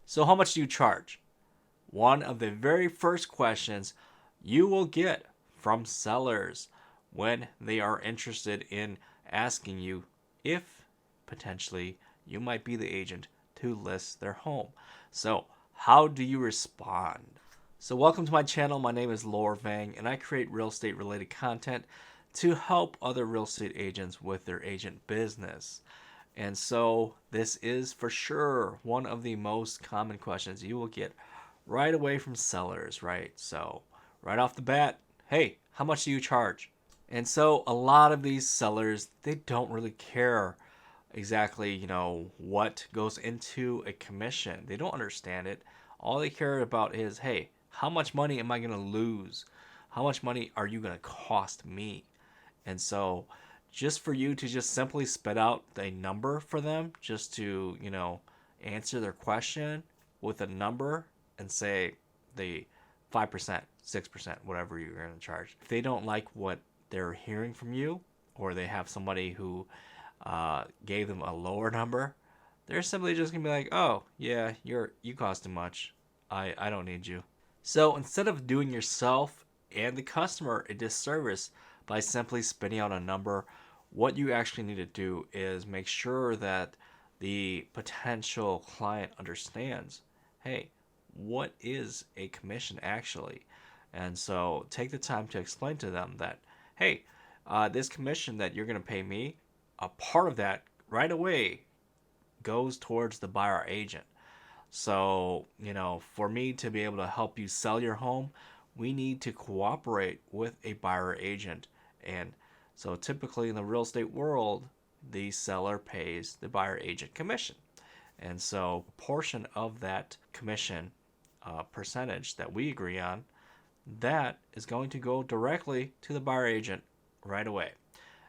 So how much do you charge? One of the very first questions you will get from sellers when they are interested in asking you if potentially you might be the agent to list their home. So, how do you respond? So, welcome to my channel. My name is Lor Vang, and I create real estate related content to help other real estate agents with their agent business. And so, this is for sure one of the most common questions you will get right away from sellers, right? So, right off the bat, hey, how much do you charge? And so, a lot of these sellers, they don't really care exactly, what goes into a commission. They don't understand it. All they care about is, hey, how much money am I going to lose? How much money are you going to cost me? And so, just for you to just simply spit out a number for them, just to, answer their question with a number and say the 5%, 6%, whatever you're going to charge. If they don't like what they're hearing from you, or they have somebody who gave them a lower number, they're simply just gonna be like, "Oh, yeah, you cost too much. I don't need you." So instead of doing yourself and the customer a disservice by simply spitting out a number, what you actually need to do is make sure that the potential client understands, hey, what is a commission actually? And so take the time to explain to them that, hey, this commission that you're going to pay me, a part of that right away goes towards the buyer agent. So, for me to be able to help you sell your home, we need to cooperate with a buyer agent. And so typically in the real estate world, the seller pays the buyer agent commission. And so a portion of that commission percentage that we agree on, that is going to go directly to the buyer agent right away.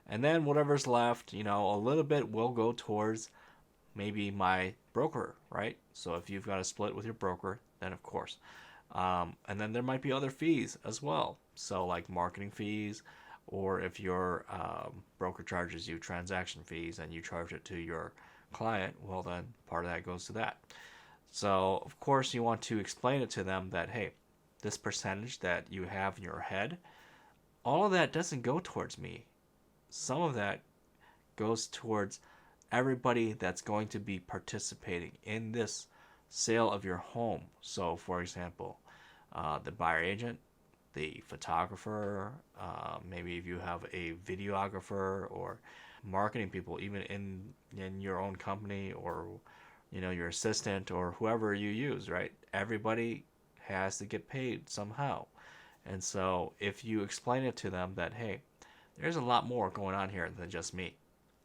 And then whatever's left, a little bit will go towards maybe my broker, right? So if you've got a split with your broker, then of course. And then there might be other fees as well. So like marketing fees, or if your broker charges you transaction fees and you charge it to your client, well, then part of that goes to that. So of course you want to explain it to them that, hey, this percentage that you have in your head, all of that doesn't go towards me. Some of that goes towards everybody that's going to be participating in this sale of your home. So, for example, the buyer agent, the photographer, maybe if you have a videographer or marketing people, even in your own company, or your assistant or whoever you use, right? Everybody has to get paid somehow. And so if you explain it to them that, hey, there's a lot more going on here than just me.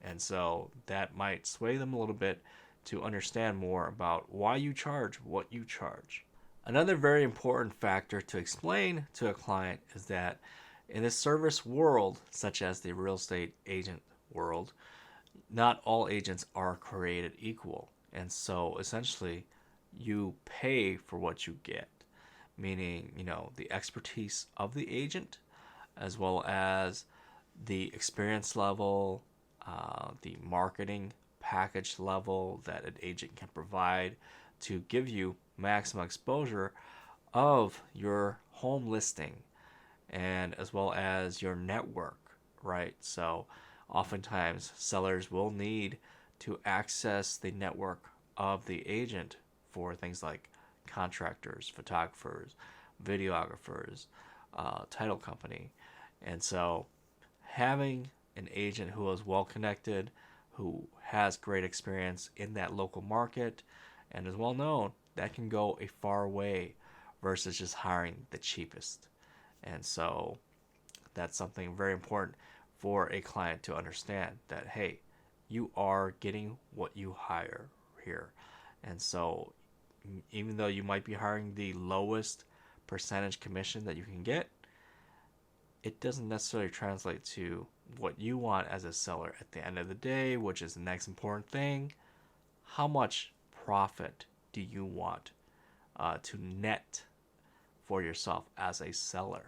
And so that might sway them a little bit to understand more about why you charge what you charge. Another very important factor to explain to a client is that in the service world, such as the real estate agent world, not all agents are created equal. And so essentially, you pay for what you get, meaning, the expertise of the agent, as well as the experience level, the marketing package level that an agent can provide to give you maximum exposure of your home listing, and as well as your network, right? So oftentimes sellers will need to access the network of the agent for things like contractors, photographers, videographers, title company. And so having an agent who is well connected, who has great experience in that local market, and is well known, that can go a far way versus just hiring the cheapest. And so that's something very important for a client to understand, that, hey, you are getting what you hire here. And so even though you might be hiring the lowest percentage commission that you can get, it doesn't necessarily translate to what you want as a seller at the end of the day, which is the next important thing. How much profit do you want to net for yourself as a seller?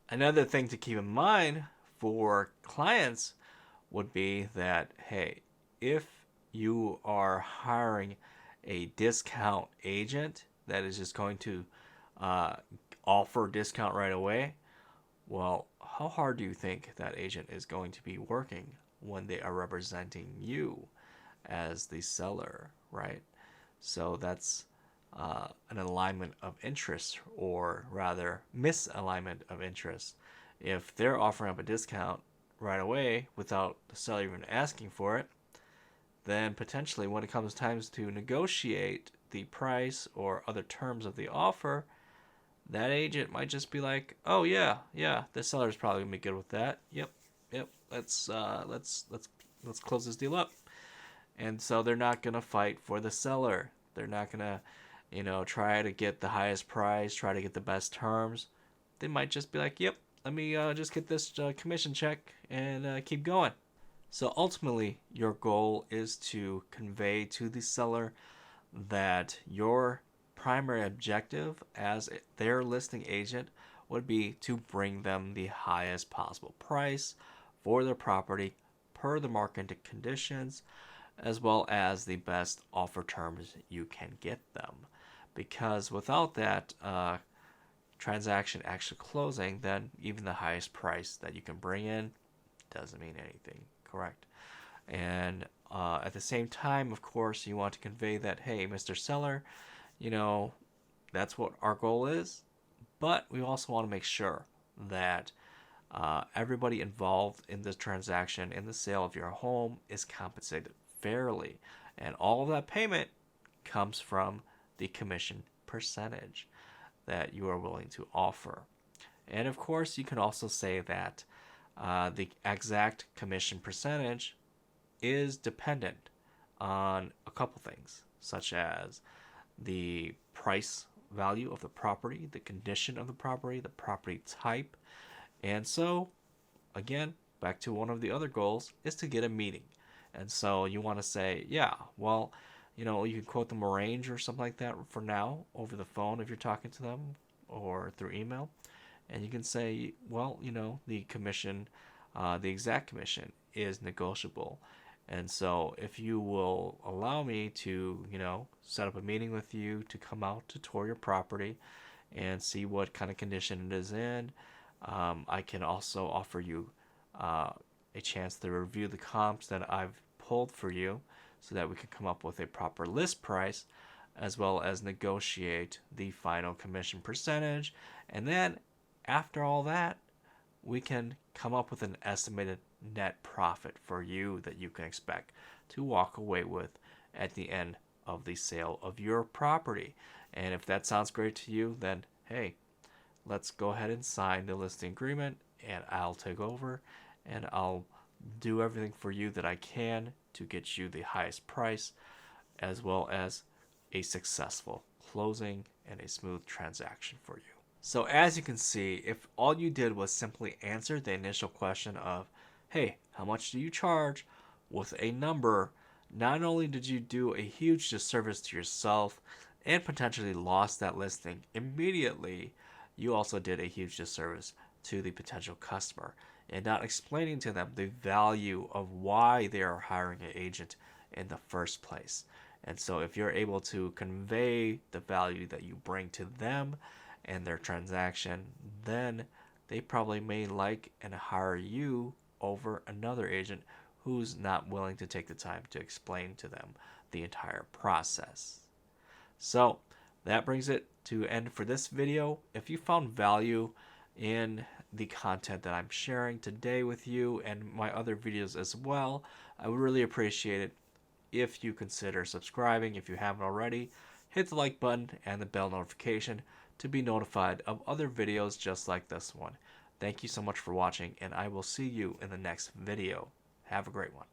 Another thing to keep in mind for clients would be that, hey, if you are hiring a discount agent that is just going to offer a discount right away, well, how hard do you think that agent is going to be working when they are representing you as the seller, right? So that's an alignment of interest, or rather misalignment of interest. If they're offering up a discount right away without the seller even asking for it, then potentially when it comes time to negotiate the price or other terms of the offer, that agent might just be like, "Oh yeah, the seller's probably gonna be good with that. Yep. Let's close this deal up." And so they're not gonna fight for the seller. They're not gonna, try to get the highest price, try to get the best terms. They might just be like, "Yep, let me just get this commission check and keep going." So ultimately, your goal is to convey to the seller that your primary objective as their listing agent would be to bring them the highest possible price for their property per the market conditions, as well as the best offer terms you can get them. Because without that transaction actually closing, then even the highest price that you can bring in doesn't mean anything, correct? And at the same time, of course, you want to convey that, hey, Mr. Seller, you know, that's what our goal is. But we also want to make sure that everybody involved in this transaction, in the sale of your home, is compensated fairly. And all of that payment comes from the commission percentage that you are willing to offer. And of course, you can also say that the exact commission percentage is dependent on a couple things, such as the price value of the property, the condition of the property type. And so, again, back to one of the other goals is to get a meeting. And so you want to say, yeah, well, you can quote them a range or something like that for now over the phone if you're talking to them, or through email. And you can say, well, the commission, the exact commission is negotiable. And so if you will allow me to, set up a meeting with you to come out to tour your property and see what kind of condition it is in, I can also offer you a chance to review the comps that I've pulled for you so that we can come up with a proper list price, as well as negotiate the final commission percentage. And then after all that, we can come up with an estimated net profit for you that you can expect to walk away with at the end of the sale of your property. And if that sounds great to you, then hey, let's go ahead and sign the listing agreement, and I'll take over and I'll do everything for you that I can to get you the highest price, as well as a successful closing and a smooth transaction for you. So as you can see, if all you did was simply answer the initial question of, hey, how much do you charge, with a number, not only did you do a huge disservice to yourself and potentially lost that listing immediately, you also did a huge disservice to the potential customer and not explaining to them the value of why they are hiring an agent in the first place. And so if you're able to convey the value that you bring to them and their transaction, then they probably may like and hire you over another agent who's not willing to take the time to explain to them the entire process. So that brings it to end for this video. If you found value in the content that I'm sharing today with you and my other videos as well, I would really appreciate it if you consider subscribing if you haven't already. Hit the like button and the bell notification to be notified of other videos just like this one. Thank you so much for watching, and I will see you in the next video. Have a great one.